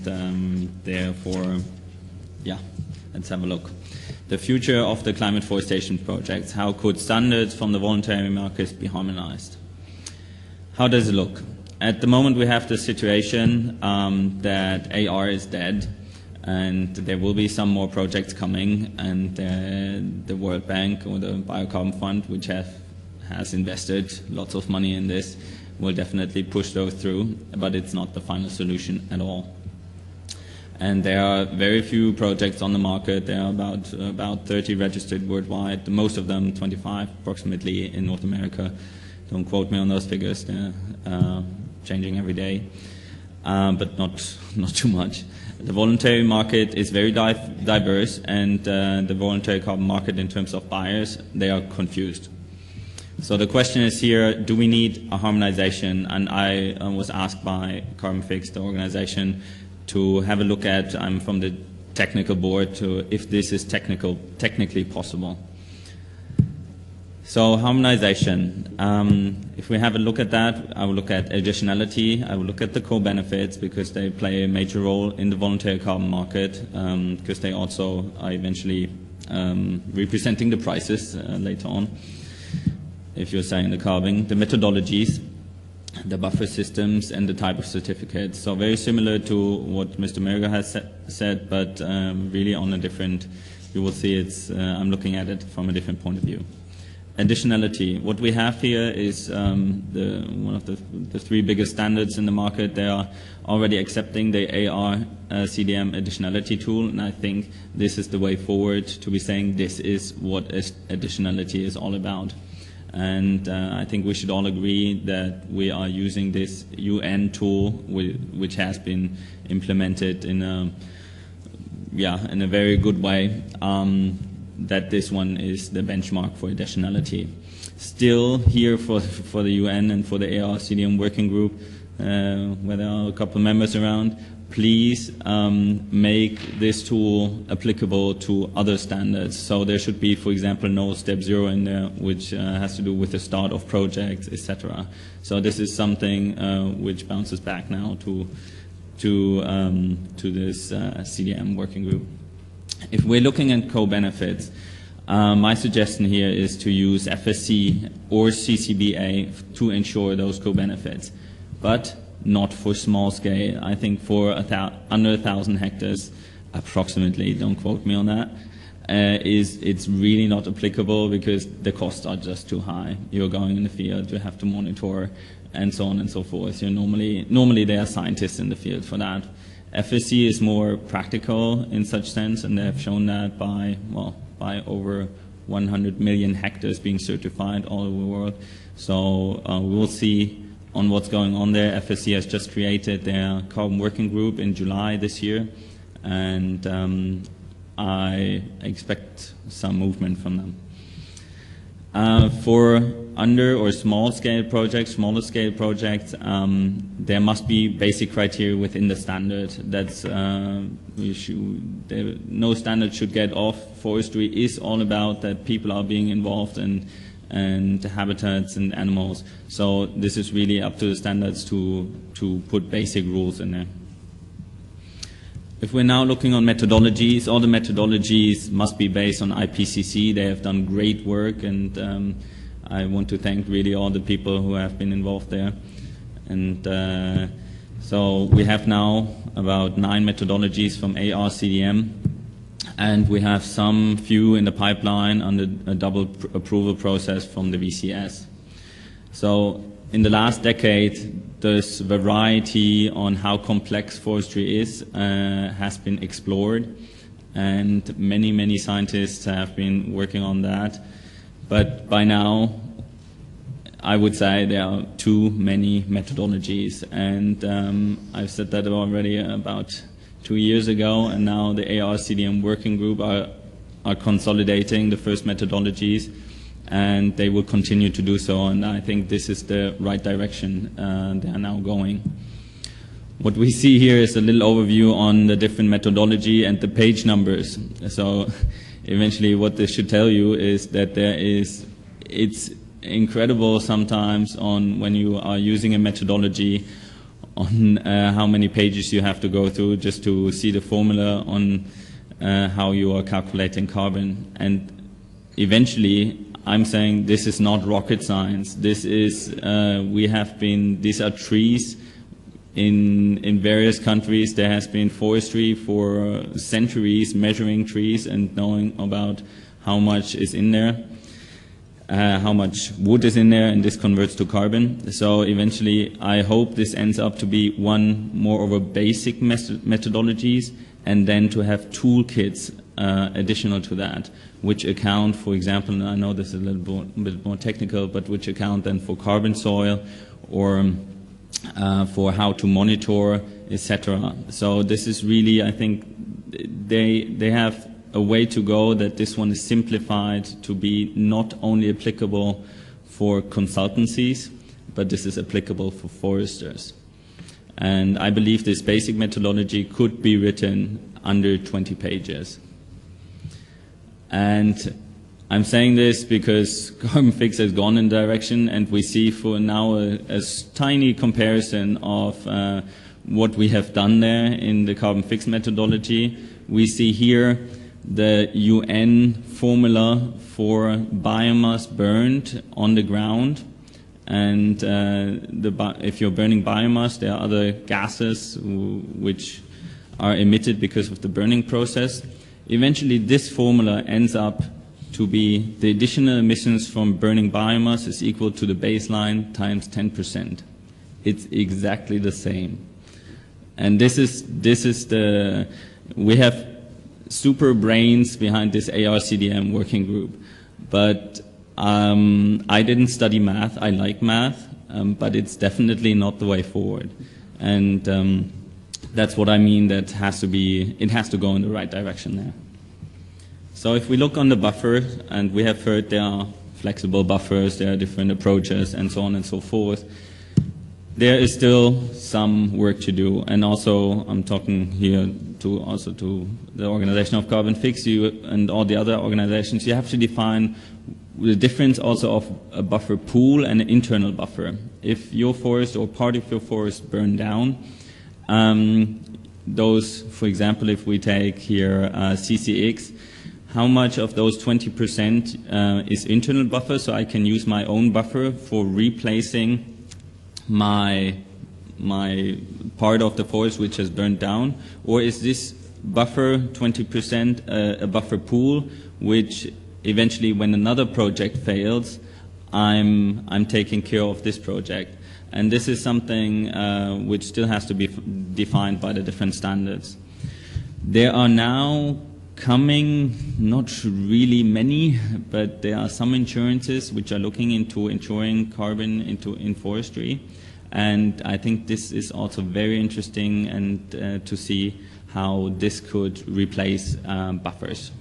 and therefore, yeah, let's have a look. The future of the climate forestation projects. How could standards from the voluntary markets be harmonized? How does it look? At the moment we have the situation that AR is dead, and there will be some more projects coming, and the World Bank or the Biocarbon Fund, which has invested lots of money in this, will definitely push those through, but it's not the final solution at all. And there are very few projects on the market. There are about 30 registered worldwide, most of them 25 approximately in North America. Don't quote me on those figures, they're changing every day, but not too much. The voluntary market is very diverse, and the voluntary carbon market in terms of buyers, they are confused. So the question is here, do we need a harmonization? And I was asked by CarbonFix, the organization, to have a look at, I'm from the technical board, to if this is technically possible. So harmonization, if we have a look at that, I will look at additionality, I will look at the co-benefits because they play a major role in the voluntary carbon market, because they also are eventually representing the prices later on, if you're saying the carbon, the methodologies, the buffer systems, and the type of certificates. So very similar to what Mr. Moriz has said, but really on a different, you will see it's, I'm looking at it from a different point of view. Additionality. What we have here is one of the three biggest standards in the market. They are already accepting the AR CDM additionality tool, and I think this is the way forward to be saying this is what additionality is all about. And I think we should all agree that we are using this UN tool, which has been implemented in a very good way. That this one is the benchmark for additionality. Still here for the UN and for the AR CDM working group, where there are a couple of members around, please make this tool applicable to other standards. So there should be, for example, no step 0 in there, which has to do with the start of projects, etc. So this is something which bounces back now to this CDM working group. If we're looking at co-benefits, my suggestion here is to use FSC or CCBA to ensure those co-benefits, but not for small scale. I think for under 1,000 hectares, approximately, don't quote me on that, it's really not applicable because the costs are just too high. You're going in the field, you have to monitor, and so on and so forth. Normally there are scientists in the field for that. FSC is more practical in such sense, and they have shown that by over 100 million hectares being certified all over the world. So we will see on what's going on there. FSC has just created their carbon working group in July this year, and I expect some movement from them. For under or small scale projects, smaller scale projects, there must be basic criteria within the standard. That's no standard should get off. Forestry is all about that people are being involved and habitats and animals. So this is really up to the standards to put basic rules in there. If we're now looking on methodologies, all the methodologies must be based on IPCC. They have done great work, and I want to thank really all the people who have been involved there. And so we have now about 9 methodologies from AR CDM, and we have some few in the pipeline under a double approval process from the VCS. So in the last decade, this variety on how complex forestry is has been explored, and many scientists have been working on that. But by now, I would say there are too many methodologies, and I've said that already about 2 years ago, and now the AR CDM working group are consolidating the first methodologies, and they will continue to do so, and I think this is the right direction they are now going. What we see here is a little overview on the different methodology and the page numbers. So eventually what this should tell you is that it's incredible sometimes on when you are using a methodology how many pages you have to go through just to see the formula on how you are calculating carbon. And eventually, I'm saying this is not rocket science. This is, these are trees in various countries. There has been forestry for centuries, measuring trees and knowing about how much is in there, how much wood is in there, and this converts to carbon. So eventually, I hope this ends up to be one more of a basic methodologies, and then to have toolkits additional to that, which account, for example, and I know this is a little bit more technical, but which account then for carbon soil or for how to monitor, etc. So this is really, I think, they have a way to go that this one is simplified to be not only applicable for consultancies, but this is applicable for foresters. And I believe this basic methodology could be written under 20 pages. And I'm saying this because CarbonFix has gone in direction, and we see for now a tiny comparison of what we have done there in the CarbonFix methodology. We see here the UN formula for biomass burned on the ground. And if you're burning biomass, there are other gases which are emitted because of the burning process. Eventually, this formula ends up to be the additional emissions from burning biomass is equal to the baseline times 10%. It's exactly the same. And this is we have super brains behind this ARCDM working group. But I didn't study math. I like math, but it's definitely not the way forward. And that's what I mean. It has to go in the right direction there. So if we look on the buffer, and we have heard there are flexible buffers, there are different approaches, and so on and so forth. There is still some work to do, and also I'm talking here to the organization of CarbonFix and all the other organizations. You have to define the difference also of a buffer pool and an internal buffer. If your forest or part of your forest burn down, those, for example, if we take here CCX, how much of those 20% is internal buffer, so I can use my own buffer for replacing my part of the forest which has burned down, or is this buffer 20% a buffer pool which eventually when another project fails, I'm taking care of this project. And this is something which still has to be defined by the different standards. There are now coming, not really many, but there are some insurances which are looking into insuring carbon in forestry. And I think this is also very interesting, and to see how this could replace buffers.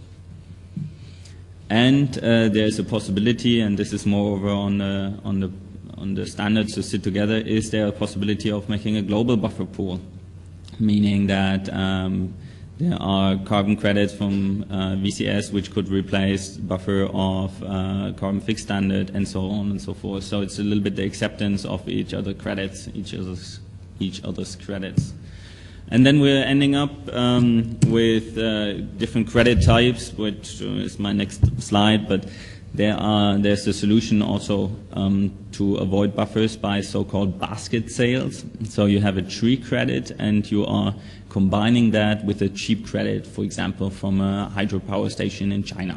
And there's a possibility, and this is more over on the standards to sit together, is there a possibility of making a global buffer pool, meaning that there are carbon credits from VCS which could replace buffer of CarbonFix standard, and so on and so forth. So it's a little bit the acceptance of each other's credits. And then we're ending up with different credit types, which is my next slide. But there's a solution also to avoid buffers by so-called basket sales. So you have a tree credit, and you are combining that with a cheap credit, for example, from a hydropower station in China.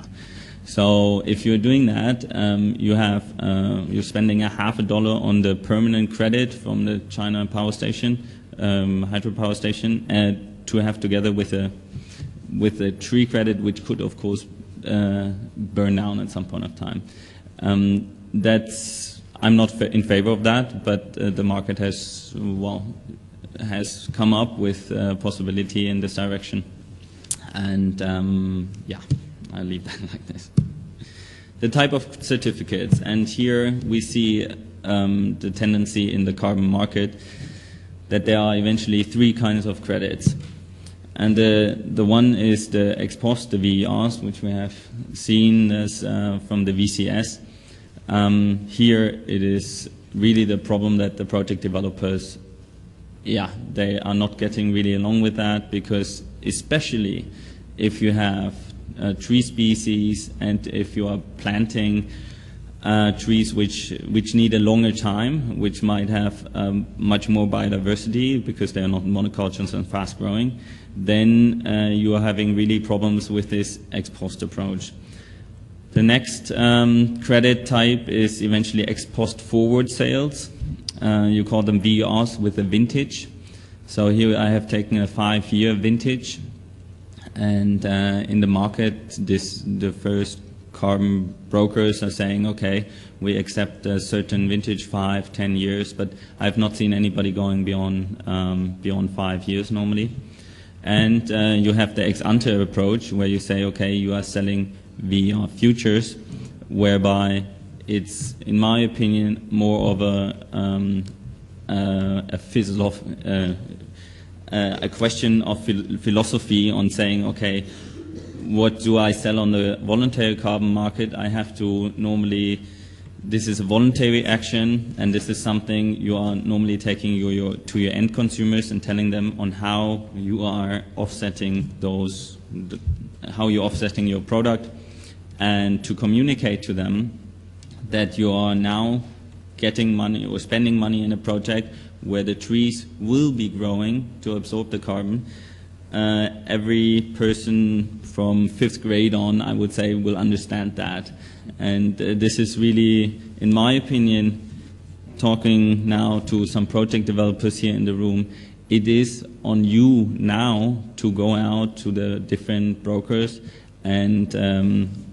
So if you're doing that, you're spending $0.50 on the permanent credit from the China power station, hydropower station, to have together with a tree credit, which could, of course, burn down at some point of time. I'm not in favor of that, but the market has come up with a possibility in this direction. And yeah, I'll leave that like this. The type of certificates, and here we see the tendency in the carbon market that there are eventually three kinds of credits. And the one is the ex post, the VERs, which we have seen as from the VCS. Here it is really the problem that the project developers yeah, they are not getting really along with that, because especially if you have tree species and if you are planting trees which need a longer time, which might have much more biodiversity because they are not monocultures and fast growing, then you are having really problems with this ex post approach. The next credit type is eventually ex post forward sales. You call them VRs with a vintage. So here I have taken a 5-year vintage, and in the market the first carbon brokers are saying, okay, we accept a certain vintage 5-10 years, but I've not seen anybody going beyond 5 years normally. And you have the ex ante approach, where you say, okay, you are selling VR futures, whereby it's, in my opinion, more of a question of philosophy on saying, okay, what do I sell on the voluntary carbon market? I have to normally, this is a voluntary action, and this is something you are normally taking to your end consumers and telling them on how you are offsetting how you're offsetting your product, and to communicate to them that you are now getting money or spending money in a project where the trees will be growing to absorb the carbon. Every person from 5th grade on, I would say, will understand that. And this is really, in my opinion, talking now to some project developers here in the room, it is on you now to go out to the different brokers and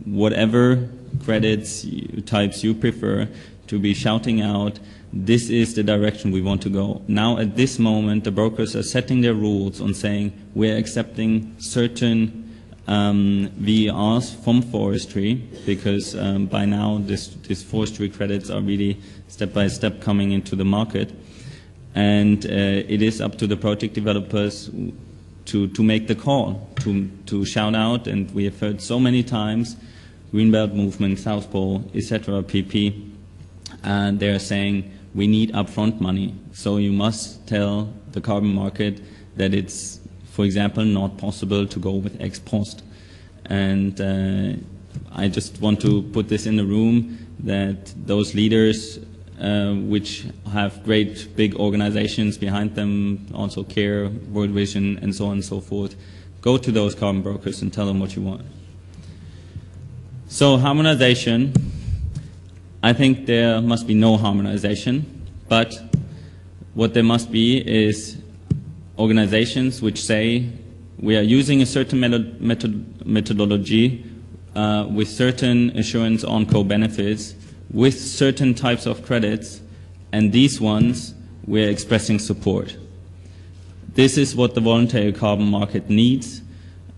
whatever credits types you prefer, to be shouting out, this is the direction we want to go. Now at this moment the brokers are setting their rules on saying we're accepting certain VERs from forestry, because by now these forestry credits are really step by step coming into the market, and it is up to the project developers to make the call, to shout out. And we have heard so many times Greenbelt Movement, South Pole, etc., PP, and they're saying we need upfront money. So you must tell the carbon market that it's, for example, not possible to go with ex post. And I just want to put this in the room, that those leaders which have great big organizations behind them, also CARE, World Vision, and so on and so forth, go to those carbon brokers and tell them what you want. So harmonization, I think there must be no harmonization, but what there must be is organizations which say we are using a certain methodology with certain assurance on co-benefits, with certain types of credits, and these ones we're expressing support. This is what the voluntary carbon market needs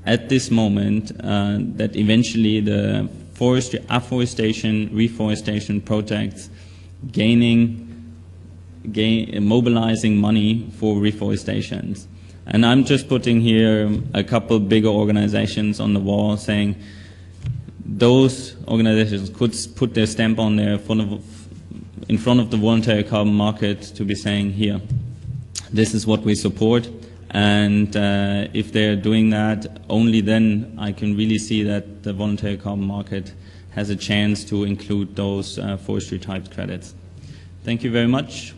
at this moment, that eventually the forestry, afforestation, reforestation projects mobilizing money for reforestations. And I'm just putting here a couple bigger organizations on the wall, saying those organizations could put their stamp on there in front of the voluntary carbon market to be saying, here, this is what we support. And if they're doing that, only then I can really see that the voluntary carbon market has a chance to include those forestry type credits. Thank you very much.